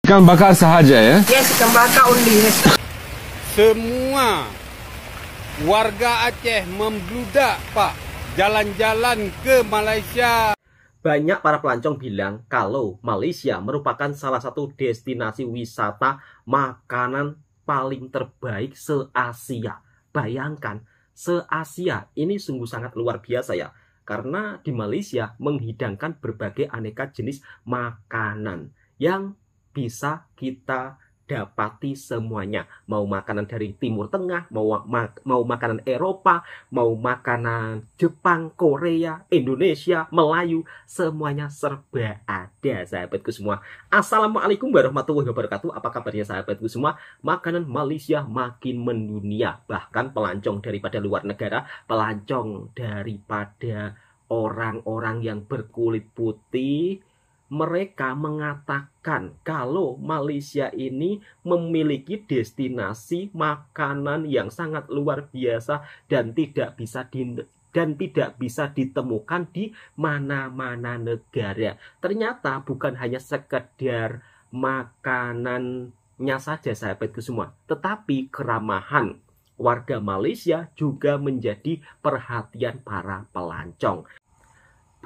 Ikan bakar sahaja ya? Yes, ikan bakar only. Yes. Semua warga Aceh membludak, Pak. Jalan-jalan ke Malaysia. Banyak para pelancong bilang kalau Malaysia merupakan salah satu destinasi wisata makanan paling terbaik se-Asia. Bayangkan, se-Asia ini sungguh sangat luar biasa ya. Karena di Malaysia menghidangkan berbagai aneka jenis makanan yang bisa kita dapati semuanya. Mau makanan dari Timur Tengah, mau makanan Eropa, mau makanan Jepang, Korea, Indonesia, Melayu, semuanya serba ada, sahabatku semua. Assalamualaikum warahmatullahi wabarakatuh. Apa kabarnya sahabatku semua? Makanan Malaysia makin mendunia. Bahkan pelancong daripada luar negara, pelancong daripada orang-orang yang berkulit putih, mereka mengatakan kalau Malaysia ini memiliki destinasi makanan yang sangat luar biasa dan tidak bisa ditemukan di mana-mana negara. Ternyata bukan hanya sekedar makanannya saja, sahabatku semua, tetapi keramahan warga Malaysia juga menjadi perhatian para pelancong.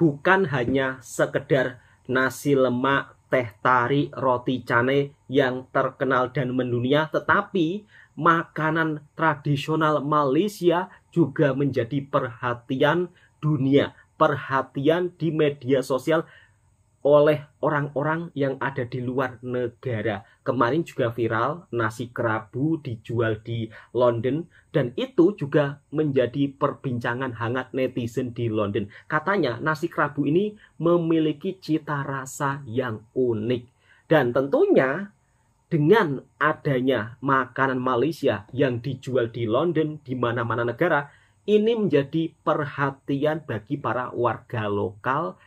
Bukan hanya sekedar nasi lemak, teh tarik, roti canai yang terkenal dan mendunia, tetapi makanan tradisional Malaysia juga menjadi perhatian dunia, perhatian di media sosial oleh orang-orang yang ada di luar negara. Kemarin juga viral nasi kerabu dijual di London dan itu juga menjadi perbincangan hangat netizen di London. Katanya nasi kerabu ini memiliki cita rasa yang unik. Dan tentunya dengan adanya makanan Malaysia yang dijual di London, di mana-mana negara, ini menjadi perhatian bagi para warga lokal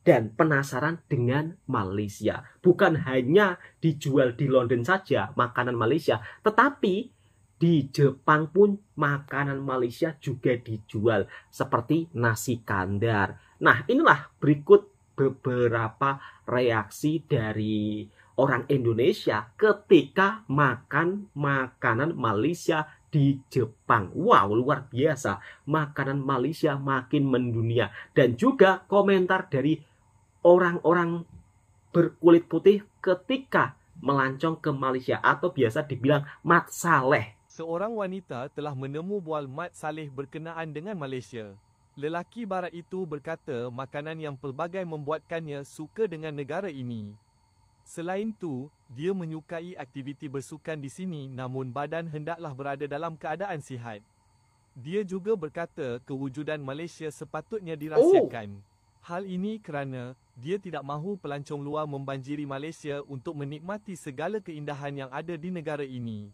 dan penasaran dengan Malaysia. Bukan hanya dijual di London saja makanan Malaysia, tetapi di Jepang pun makanan Malaysia juga dijual, seperti nasi kandar. Nah, inilah berikut beberapa reaksi dari orang Indonesia ketika makan makanan Malaysia di Jepang. Wow, luar biasa. Makanan Malaysia makin mendunia. Dan juga komentar dari orang-orang berkulit putih ketika melancong ke Malaysia atau biasa dibilang Mat Saleh. Seorang wanita telah menemu bual Mat Saleh berkenaan dengan Malaysia. Lelaki barat itu berkata makanan yang pelbagai membuatkannya suka dengan negara ini. Selain itu, dia menyukai aktiviti bersukan di sini namun badan hendaklah berada dalam keadaan sihat. Dia juga berkata kewujudan Malaysia sepatutnya dirahsiakan. Hal ini kerana dia tidak mahu pelancong luar membanjiri Malaysia untuk menikmati segala keindahan yang ada di negara ini.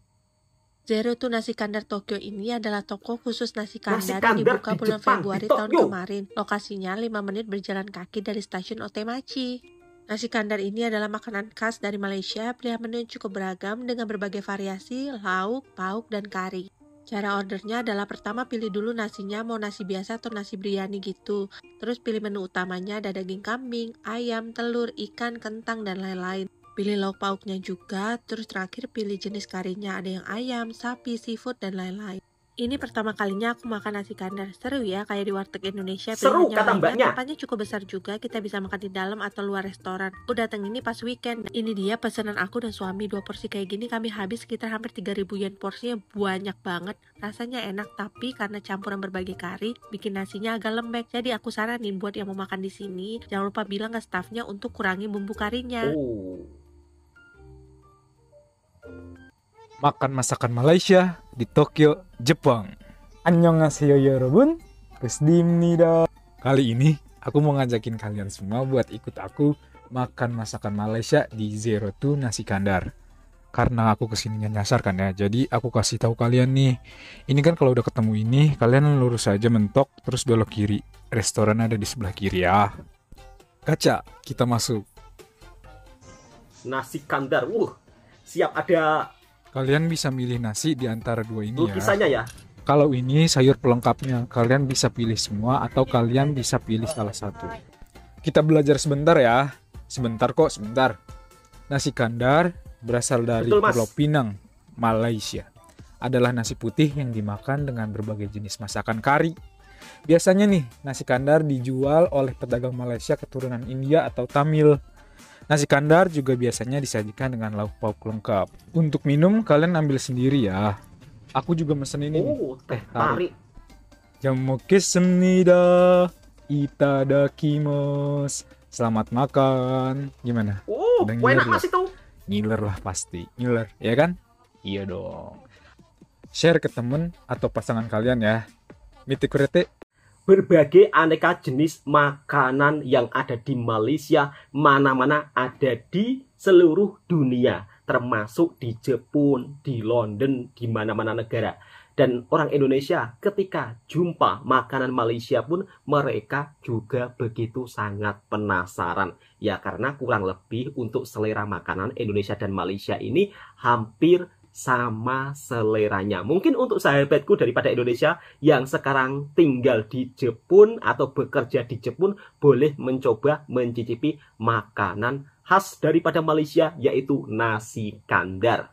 Zero to Nasi Kandar Tokyo ini adalah toko khusus nasi kandar yang dibuka bulan Februari tahun kemarin. Lokasinya 5 menit berjalan kaki dari stasiun Otemachi. Nasi kandar ini adalah makanan khas dari Malaysia, pilihan menu yang cukup beragam dengan berbagai variasi, lauk, pauk, dan kari. Cara ordernya adalah pertama pilih dulu nasinya mau nasi biasa atau nasi biryani gitu. Terus pilih menu utamanya ada daging kambing, ayam, telur, ikan, kentang, dan lain-lain. Pilih lauk pauknya juga, terus terakhir pilih jenis karinya ada yang ayam, sapi, seafood, dan lain-lain. Ini pertama kalinya aku makan nasi kandar. Seru ya, kayak di warteg Indonesia. Seru kata mbaknya. Tempatnya cukup besar juga, kita bisa makan di dalam atau luar restoran. Udah dateng ini pas weekend. Ini dia pesanan aku dan suami, 2 porsi kayak gini kami habis sekitar hampir 3.000 yen. Porsinya banyak banget. Rasanya enak, tapi karena campuran berbagai kari, bikin nasinya agak lembek. Jadi aku saranin buat yang mau makan di sini, jangan lupa bilang ke staffnya untuk kurangi bumbu karinya. Makan masakan Malaysia di Tokyo, Jepang. Annyeonghaseyo yorobun, Kusdimnida. Kali ini aku mau ngajakin kalian semua buat ikut aku makan masakan Malaysia di Zero to Nasi Kandar. Karena aku kesininya nyasar kan ya, jadi aku kasih tahu kalian nih. Ini kan kalau udah ketemu ini, kalian lurus aja mentok, terus belok kiri. Restoran ada di sebelah kiri ya. Kaca, kita masuk. Nasi kandar, siap ada. Kalian bisa milih nasi di antara dua ini ya. Lukisannya ya. Kalau ini sayur pelengkapnya, kalian bisa pilih semua atau kalian bisa pilih salah satu. Kita belajar sebentar ya. Sebentar kok, sebentar. Nasi kandar berasal dari Betul, Mas. Pulau Pinang, Malaysia. Adalah nasi putih yang dimakan dengan berbagai jenis masakan kari. Biasanya nih, nasi kandar dijual oleh pedagang Malaysia keturunan India atau Tamil. Nasi kandar juga biasanya disajikan dengan lauk pauk lengkap. Untuk minum, kalian ambil sendiri ya. Aku juga mesen ini nih. Oh, teh tarik. Jamokesemnida itadakimasu. Selamat makan. Gimana? Oh, Udah enak ngiler Mas itu. Ngiler lah pasti. Ngiler, ya kan? Iya dong. Share ke temen atau pasangan kalian ya. Mitikurete. Berbagai aneka jenis makanan yang ada di Malaysia, mana-mana ada di seluruh dunia, termasuk di Jepun, di London, di mana-mana negara. Dan orang Indonesia ketika jumpa makanan Malaysia pun mereka juga begitu sangat penasaran. Ya karena kurang lebih untuk selera makanan Indonesia dan Malaysia ini hampir sama seleranya. Mungkin untuk sahabatku daripada Indonesia yang sekarang tinggal di Jepun atau bekerja di Jepun boleh mencoba mencicipi makanan khas daripada Malaysia yaitu nasi kandar.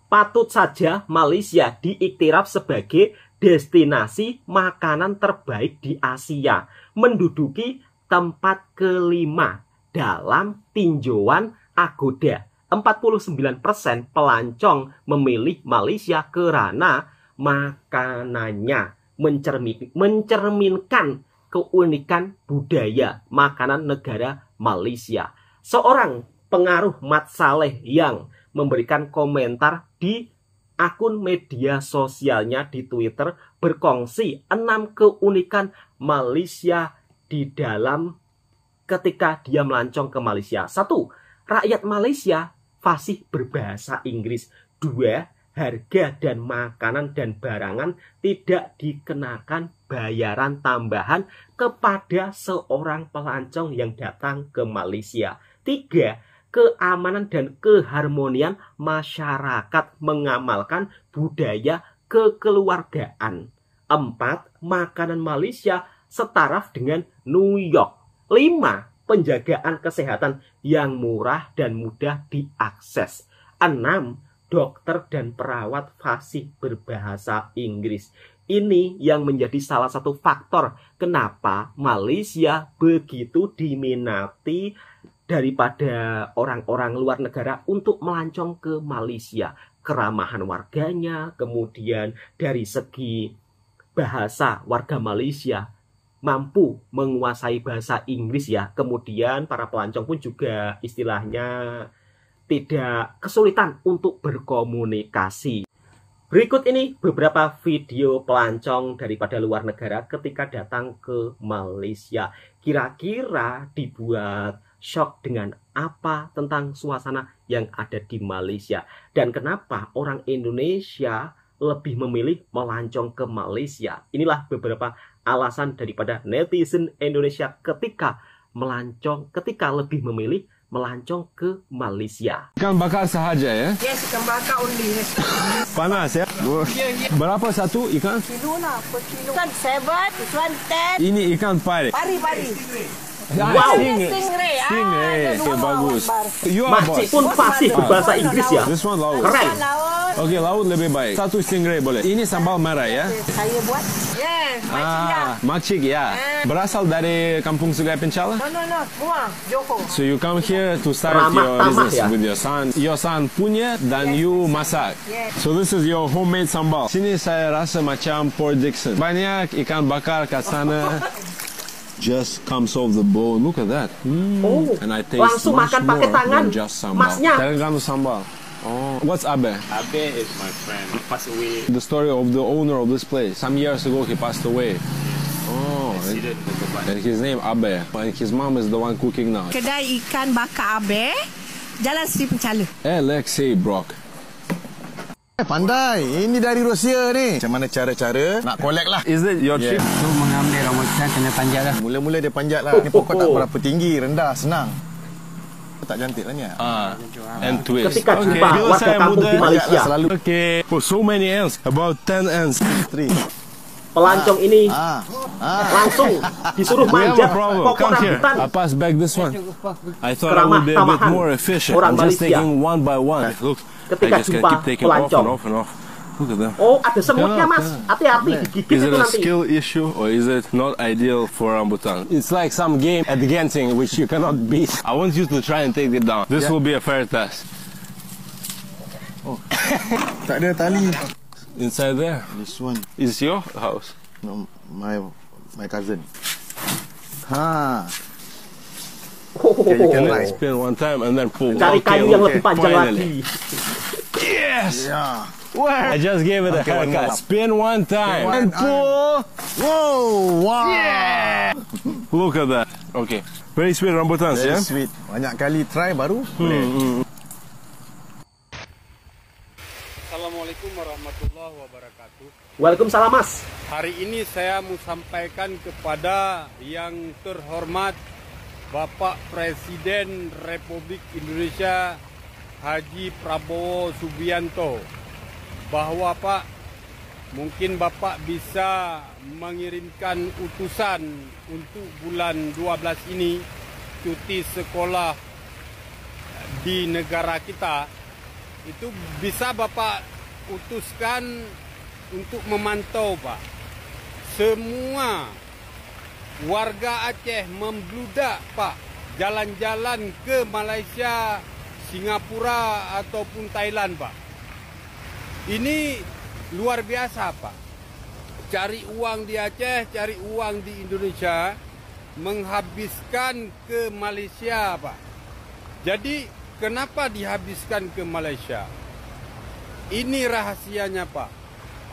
Patut saja Malaysia diiktiraf sebagai destinasi makanan terbaik di Asia, menduduki tempat kelima dalam tinjauan Agoda. 49% pelancong memilih Malaysia karena makanannya mencerminkan keunikan budaya makanan negara Malaysia. Seorang pengaruh Mat Saleh yang memberikan komentar di akun media sosialnya di Twitter berkongsi 6 keunikan Malaysia di dalam ketika dia melancong ke Malaysia. 1. Rakyat Malaysia fasih berbahasa Inggris. 2. Harga dan makanan dan barangan tidak dikenakan bayaran tambahan kepada seorang pelancong yang datang ke Malaysia. 3. Keamanan dan keharmonian masyarakat mengamalkan budaya kekeluargaan. 4. Makanan Malaysia setaraf dengan New York. 5. Penjagaan kesehatan yang murah dan mudah diakses. 6. Dokter dan perawat fasih berbahasa Inggris. Ini yang menjadi salah satu faktor kenapa Malaysia begitu diminati daripada orang-orang luar negara untuk melancong ke Malaysia. Keramahan warganya, kemudian dari segi bahasa warga Malaysia mampu menguasai bahasa Inggris ya. Kemudian para pelancong pun juga istilahnya tidak kesulitan untuk berkomunikasi. Berikut ini beberapa video pelancong daripada luar negara ketika datang ke Malaysia. Kira-kira dibuat shock dengan apa tentang suasana yang ada di Malaysia. Dan kenapa orang Indonesia lebih memilih melancong ke Malaysia. Inilah beberapa alasan daripada netizen Indonesia ketika lebih memilih melancong ke Malaysia. Ikan bakar sahaja ya? Yes, ikan bakar only. Panas ya? Berapa satu ikan? Kilo lah, per kilo. Kan 7, this one 10. Ini ikan pari. Pari. Wow. Stingray. Stingray. Okay, bagus. You are Makcik boss. pun fasih berbahasa Inggris ya. This one laut. Keren. Laut. Oke, laut lebih baik. Satu stingray boleh. Ini sambal merah ya? Saya buat. Yes, makcik ya. Berasal dari Kampung Sungai Penchala? No. Semua. Johor. So you come here to start Ramah your tamah business ya? with your son. Your son punya dan you masak. Yes. So this is your homemade sambal. Sini saya rasa macam Port Dickson. Banyak ikan bakar kat sana. Just comes off the bone. Look at that. Oh, And I taste langsung much makan pakai more tangan. than just sambal. Masnya. Tergantung sambal. Oh, what's Abe? Abe is my friend. He passed away. The story of the owner of this place. Some years ago, he passed away. Oh, Accident motorbike. and his name Abe. And his mom is the one cooking now. Kedai ikan bakar Abe, Jalan Sri Penchala. Alexei Brock. Pandai, ini dari Rusia ni. Macam mana cara-cara nak collect lah. Is it your Yeah. trip? Tu mengambil rambutan kena panjat lah. Mula-mula dia panjat lah. Ni pokok tak berapa tinggi, rendah, senang. Tak cantik lah ni. And twist. Ketika jumpa bila warga saya kampung muda, di Malaysia. Selalu Okay, for so many ants, about 10 ants. isteri. Pelancong ini langsung disuruh manjat pokok rambutan. I pass back this one. I thought I Keramah would be a bit tamahan more efficient. orang I'm just Malaysia. taking one by one. Look, I Ketika just jumpa keep taking off pelancong. and off and off. Look at them. Oh, ada semutnya mas, hati-hati digigit Is itu it a nanti. skill issue or is it not ideal for rambutan? It's like some game at Genting which you cannot beat. I want you to try and take it down. This will be a fair test. Oh. Tak ada tali. Inside there. This one. Is your house? No, my cousin. Ha. Okay, you can spin one time and then pull. Cari kayu yang lebih panjang finally. lagi. Yes. Yeah. I just gave it a haircut. Spin one time and pull. Whoa! Wow! Yeah! Look at that. Okay. Very sweet rambutans, Very yeah? sweet. Banyak kali try baru boleh. Assalamualaikum warahmatullahi wabarakatuh. Waalaikumsalam mas. Hari ini saya mau sampaikan kepada yang terhormat Bapak Presiden Republik Indonesia Haji Prabowo Subianto, bahwa Pak, mungkin Bapak bisa mengirimkan utusan untuk bulan 12 ini cuti sekolah di negara kita. Itu bisa Bapak utuskan untuk memantau Pak. Semua warga Aceh membludak Pak, jalan-jalan ke Malaysia, Singapura ataupun Thailand Pak. Ini luar biasa Pak. Cari uang di Aceh, cari uang di Indonesia, menghabiskan ke Malaysia Pak. Jadi kenapa dihabiskan ke Malaysia? Ini rahasianya Pak.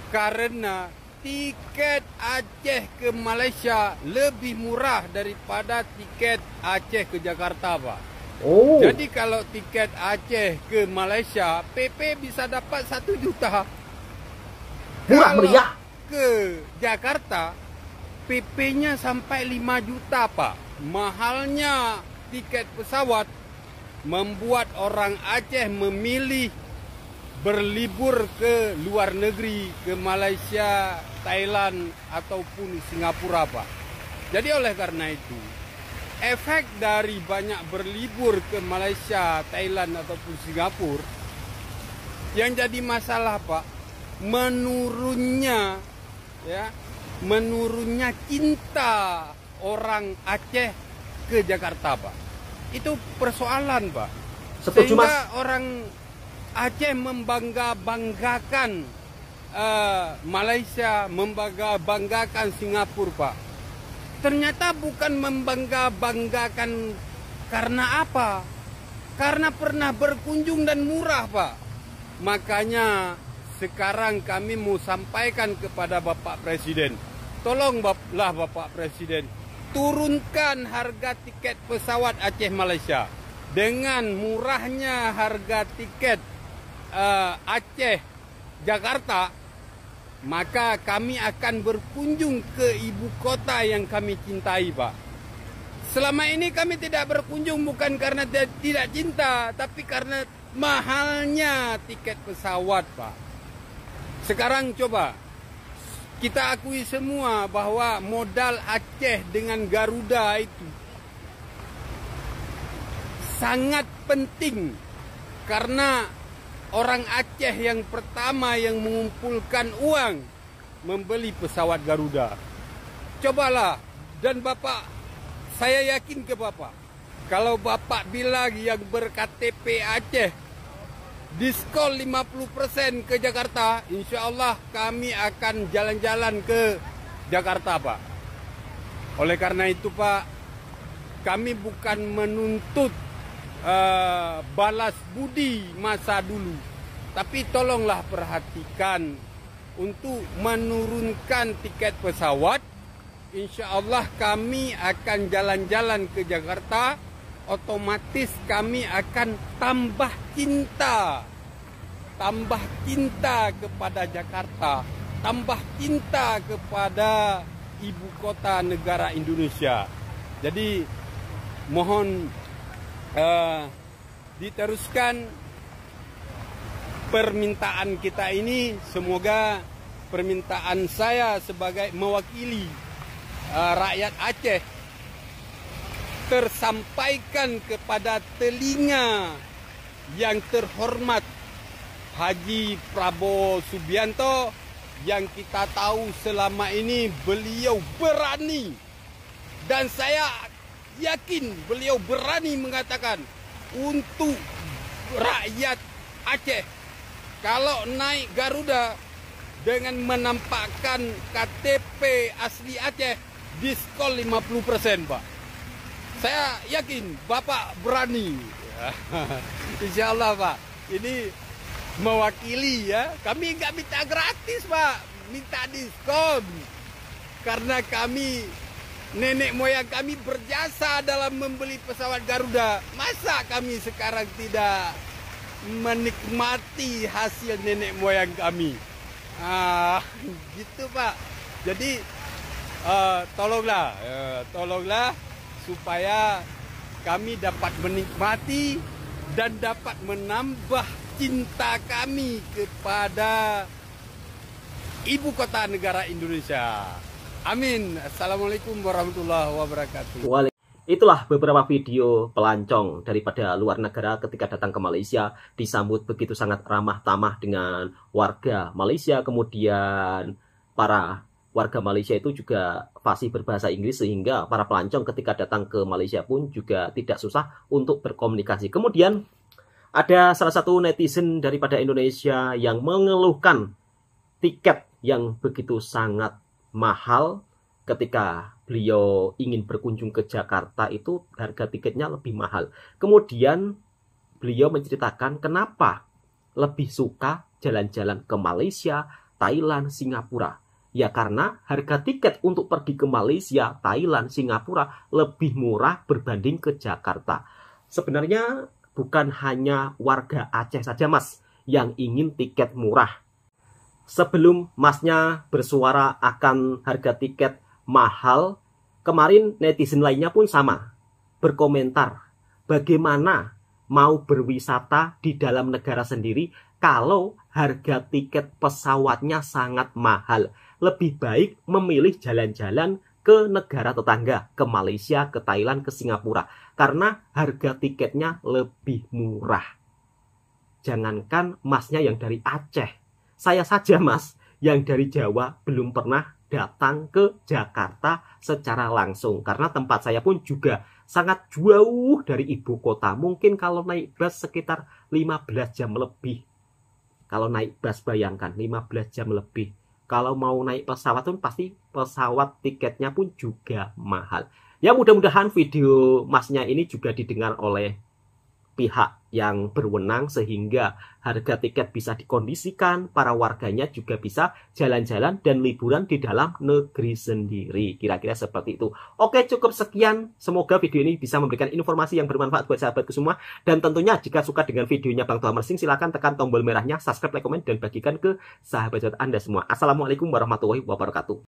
Karena tiket Aceh ke Malaysia lebih murah daripada tiket Aceh ke Jakarta Pak. Oh. Jadi kalau tiket Aceh ke Malaysia, PP bisa dapat 1 juta. Murah meriah. Ke Jakarta, PP-nya sampai 5 juta Pak. Mahalnya tiket pesawat membuat orang Aceh memilih berlibur ke luar negeri, ke Malaysia, Thailand ataupun Singapura Pak. Jadi oleh karena itu, efek dari banyak berlibur ke Malaysia, Thailand ataupun Singapura, yang jadi masalah Pak, menurunnya cinta orang Aceh ke Jakarta Pak. Itu persoalan Pak. Setuju, Sehingga Mas. orang Aceh membanggakan Malaysia, membanggakan Singapura Pak. Ternyata bukan membanggakan karena apa? Karena pernah berkunjung dan murah Pak. Makanya sekarang kami mau sampaikan kepada Bapak Presiden. Tolonglah Bapak Presiden, turunkan harga tiket pesawat Aceh Malaysia. Dengan murahnya harga tiket Aceh Jakarta, maka kami akan berkunjung ke ibu kota yang kami cintai Pak. Selama ini kami tidak berkunjung bukan karena tidak cinta, tapi karena mahalnya tiket pesawat Pak. Sekarang coba kita akui semua bahwa modal Aceh dengan Garuda itu sangat penting, karena orang Aceh yang pertama yang mengumpulkan uang membeli pesawat Garuda. Cobalah, dan Bapak, saya yakin ke Bapak, kalau Bapak bilang yang ber-KTP Aceh diskon 50% ke Jakarta, insya Allah kami akan jalan-jalan ke Jakarta Pak. Oleh karena itu Pak, kami bukan menuntut balas budi masa dulu, tapi tolonglah perhatikan untuk menurunkan tiket pesawat. Insya Allah kami akan jalan-jalan ke Jakarta, otomatis kami akan tambah cinta kepada Jakarta, tambah cinta kepada ibu kota negara Indonesia. Jadi mohon diteruskan permintaan kita ini, semoga permintaan saya sebagai mewakili rakyat Aceh tersampaikan kepada telinga yang terhormat Haji Prabowo Subianto, yang kita tahu selama ini beliau berani, dan saya yakin beliau berani mengatakan untuk rakyat Aceh, kalau naik Garuda dengan menampakkan KTP asli Aceh, diskon 50%, Pak. Saya yakin Bapak berani. Insya Allah, Pak. Ini mewakili ya. Kami nggak minta gratis, Pak. Minta diskon. Karena kami, nenek moyang kami berjasa dalam membeli pesawat Garuda. Masa kami sekarang tidak menikmati hasil nenek moyang kami? Gitu, Pak. Jadi tolonglah supaya kami dapat menikmati dan dapat menambah cinta kami kepada ibu kota negara Indonesia. Amin. Assalamualaikum warahmatullahi wabarakatuh. Itulah beberapa video pelancong daripada luar negara ketika datang ke Malaysia, disambut begitu sangat ramah tamah dengan warga Malaysia. Kemudian para warga Malaysia itu juga fasih berbahasa Inggris, sehingga para pelancong ketika datang ke Malaysia pun juga tidak susah untuk berkomunikasi. Kemudian ada salah satu netizen daripada Indonesia yang mengeluhkan tiket yang begitu sangat mahal ketika beliau ingin berkunjung ke Jakarta, itu harga tiketnya lebih mahal. Kemudian beliau menceritakan kenapa lebih suka jalan-jalan ke Malaysia, Thailand, Singapura. Ya karena harga tiket untuk pergi ke Malaysia, Thailand, Singapura lebih murah berbanding ke Jakarta. Sebenarnya bukan hanya warga Aceh saja, Mas, yang ingin tiket murah. Sebelum Masnya bersuara akan harga tiket mahal, kemarin netizen lainnya pun sama, berkomentar bagaimana mau berwisata di dalam negara sendiri kalau harga tiket pesawatnya sangat mahal. Lebih baik memilih jalan-jalan ke negara tetangga, ke Malaysia, ke Thailand, ke Singapura, karena harga tiketnya lebih murah. Jangankan Masnya yang dari Aceh, saya saja, Mas, yang dari Jawa belum pernah datang ke Jakarta secara langsung, karena tempat saya pun juga sangat jauh dari ibu kota. Mungkin kalau naik bus sekitar 15 jam lebih. Kalau naik bus bayangkan 15 jam lebih. Kalau mau naik pesawat pun pasti pesawat tiketnya pun juga mahal. Ya mudah-mudahan video Masnya ini juga didengar oleh pihak yang berwenang, sehingga harga tiket bisa dikondisikan, para warganya juga bisa jalan-jalan dan liburan di dalam negeri sendiri. Kira-kira seperti itu. Oke, cukup sekian. Semoga video ini bisa memberikan informasi yang bermanfaat buat sahabatku semua. Dan tentunya jika suka dengan videonya Bang Toha Mersing, silahkan tekan tombol merahnya, subscribe, like, komen, dan bagikan ke sahabat-sahabat Anda semua. Assalamualaikum warahmatullahi wabarakatuh.